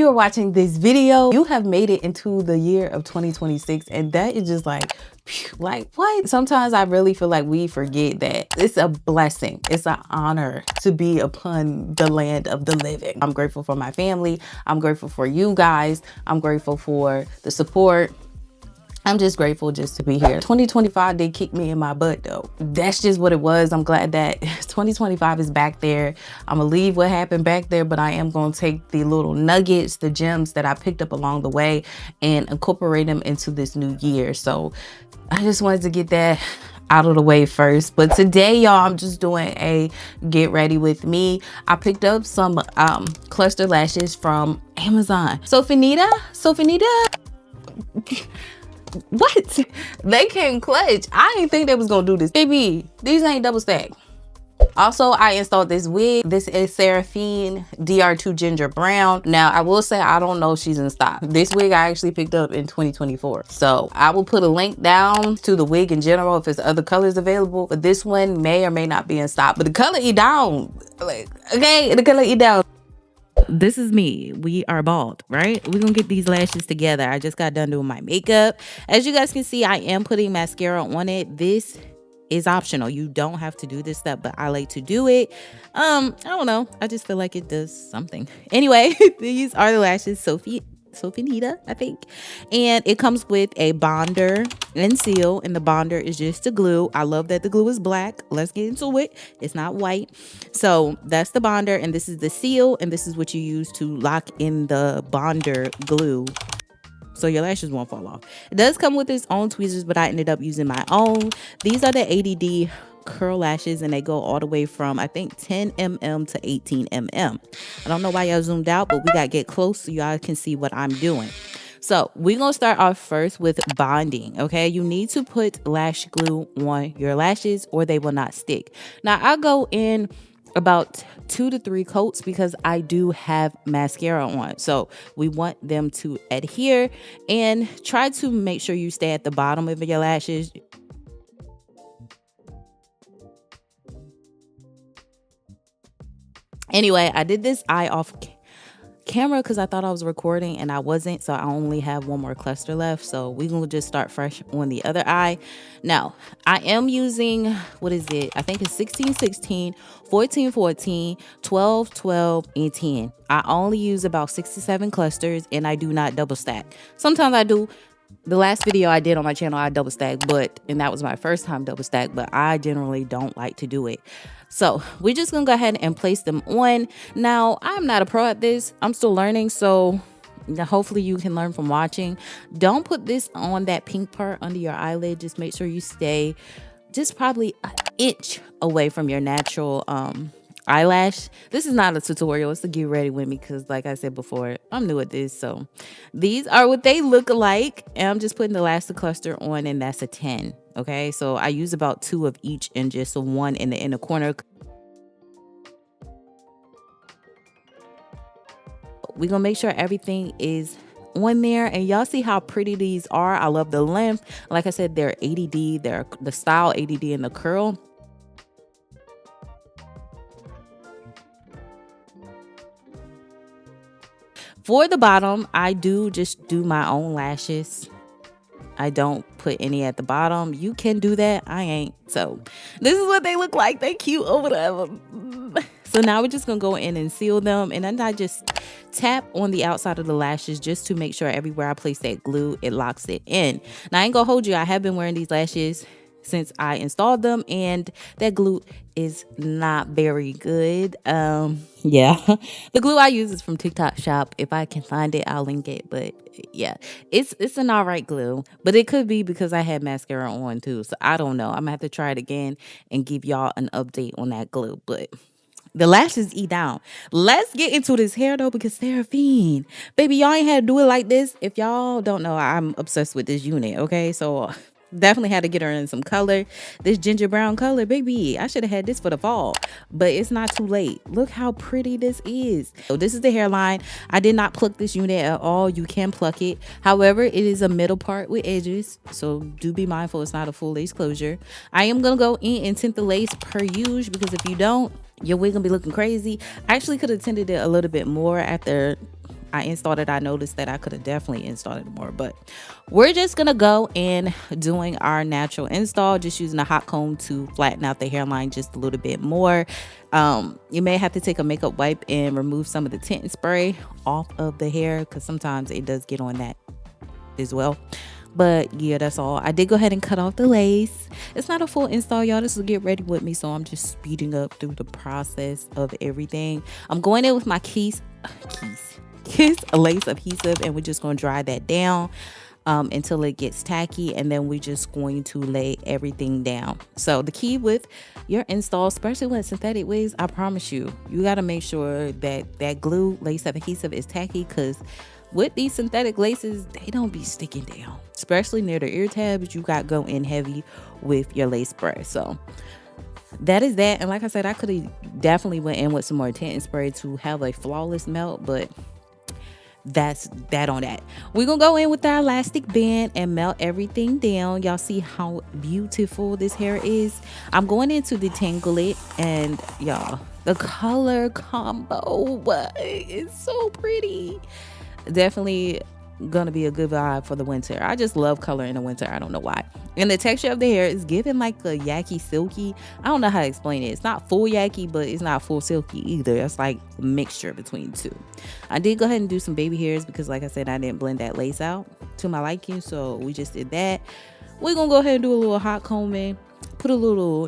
you are watching this video, you have made it into the year of 2026, and that is just like what? Sometimes I really feel like we forget that it's a blessing. It's an honor to be upon the land of the living. I'm grateful for my family. I'm grateful for you guys. I'm grateful for the support. I'm just grateful just to be here. 2025 did kick me in my butt though. That's just what it was. I'm glad that 2025 is back there. I'm gonna leave what happened back there, but I am gonna take the little nuggets, the gems that I picked up along the way and incorporate them into this new year. So I just wanted to get that out of the way first. But today, y'all, I'm just doing a get ready with me. I picked up some cluster lashes from Amazon. Sofinita? What? They came clutch. I didn't think they was gonna do this. Baby, these ain't double stack. Also, I installed this wig. This is Seraphine DR2 Ginger Brown. Now, I will say I don't know if she's in stock. This wig I actually picked up in 2024. So I will put a link down to the wig in general if there's other colors available. But this one may or may not be in stock. But the color E down. Like, okay, the color E down. This is me. We are bald, right? We're gonna get these lashes together. I just got done doing my makeup. As you guys can see, I am putting mascara on it. This is optional. You don't have to do this step, but I like to do it. I don't know. I just feel like it does something. Anyway, these are the lashes Sofinita, I think. And it comes with a bonder and seal, and the bonder is just the glue. I love that the glue is black. Let's get into it. It's not white. So that's the bonder, and this is the seal, and this is what you use to lock in the bonder glue so your lashes won't fall off. It does come with its own tweezers, but I ended up using my own. These are the ADD curl lashes, and they go all the way from I think 10 mm to 18 mm. I don't know why y'all zoomed out, but we gotta get close so y'all can see what I'm doing. So we're gonna start off first with bonding. Okay, you need to put lash glue on your lashes or they will not stick. Now I go in about 2 to 3 coats because I do have mascara on, so we want them to adhere, and try to make sure you stay at the bottom of your lashes. Anyway, I did this eye off camera because I thought I was recording and I wasn't, so I only have one more cluster left. So we're gonna just start fresh on the other eye. Now I am using, what is it, I think it's 16-16, 14-14, 12-12, and 10. I only use about 6 to 7 clusters, and I do not double stack. Sometimes I do. The last video I did on my channel, I double stack, and that was my first time double stack, but I generally don't like to do it. So we're just gonna go ahead and place them on. Now, I'm not a pro at this. I'm still learning, so hopefully you can learn from watching. Don't put this on that pink part under your eyelid. Just make sure you stay just probably an inch away from your natural eyelash. This is not a tutorial. It's to get ready with me because, like I said before, I'm new at this. So these are what they look like, and I'm just putting the elastic cluster on, and that's a 10. Okay, so I use about 2 of each and just a 1 in the inner corner. We're gonna make sure everything is on there, and y'all see how pretty these are. I love the length. Like I said, they're ADD. They're the style ADD and the curl. For the bottom, I just do my own lashes. I don't put any at the bottom. You can do that. I ain't. So this is what they look like. They cute or whatever. So now we're just going to go in and seal them. And then I just tap on the outside of the lashes just to make sure everywhere I place that glue, it locks it in. Now I ain't going to hold you. I have been wearing these lashes since I installed them, and that glue is not very good. Yeah, the glue I use is from TikTok shop. If I can find it, I'll link it. But yeah, it's an all right glue, but it could be because I had mascara on too, so I don't know. I'm gonna have to try it again and give y'all an update on that glue. But the lashes eat down. Let's get into this hair though, because Seraphine, baby, y'all ain't had to do it like this. If y'all don't know, I'm obsessed with this unit. Okay, so definitely had to get her in some color. This ginger brown color, baby, I should have had this for the fall, but it's not too late. Look how pretty this is. So this is the hairline. I did not pluck this unit at all. You can pluck it. However, it is a middle part with edges, so do be mindful it's not a full lace closure. I am gonna go in and tint the lace per usual, because if you don't, your wig gonna be looking crazy. I actually could have tinted it a little bit more after I installed it, I noticed that I could have definitely installed it more, but we're just gonna go in doing our natural install, just using a hot comb to flatten out the hairline just a little bit more. You may have to take a makeup wipe and remove some of the tint and spray off of the hair, because sometimes it does get on that as well. But yeah, that's all. I did go ahead and cut off the lace. It's not a full install, y'all. This is get ready with me, so I'm just speeding up through the process of everything. I'm going in with my kiss lace adhesive, and we're just going to dry that down until it gets tacky, and then we're just going to lay everything down. So the key with your install, especially with synthetic wigs, I promise you got to make sure that that glue lace adhesive is tacky, because with these synthetic laces, they don't be sticking down, especially near the ear tabs. You got to go in heavy with your lace spray. So that is that. And like I said, I could have definitely went in with some more tint and spray to have a flawless melt, but that's that on that. We're gonna go in with our elastic band and melt everything down. Y'all see how beautiful this hair is? I'm going in to detangle it, and y'all, the color combo is so pretty. Definitely gonna be a good vibe for the winter. I just love color in the winter. I don't know why. And the texture of the hair is giving like a yaki silky. I don't know how to explain it. It's not full yaki, but it's not full silky either. It's like a mixture between two. I did go ahead and do some baby hairs because, like I said, I didn't blend that lace out to my liking, so we just did that. We're gonna go ahead and do a little hot combing, put a little,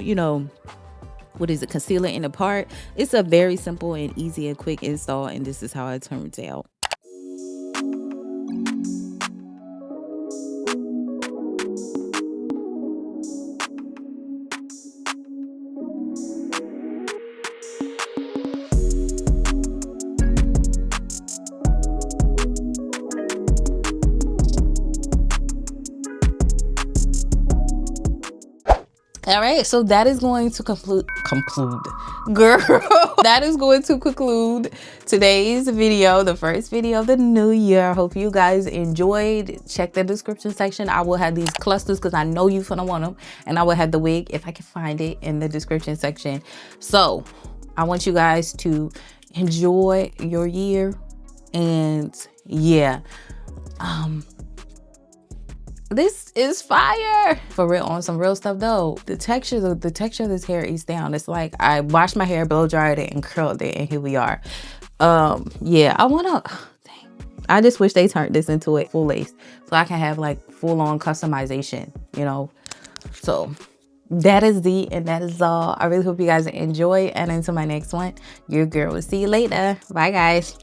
concealer in the part. It's a very simple and easy and quick install, and this is how it turns out. All right, so that is going to conclude girl that is going to conclude today's video, the first video of the new year. I hope you guys enjoyed. Check the description section. I will have these clusters because I know you finna want them, and I will have the wig, if I can find it, in the description section. So I want you guys to enjoy your year, and yeah, this is fire for real. On some real stuff though, the texture of this hair is down. It's like I washed my hair, blow dried it, and curled it, and here we are. Yeah, I just wish they turned this into a full lace so I can have like full-on customization, so that is and that is all. I really hope you guys enjoy, and until my next one, your girl will see you later. Bye guys.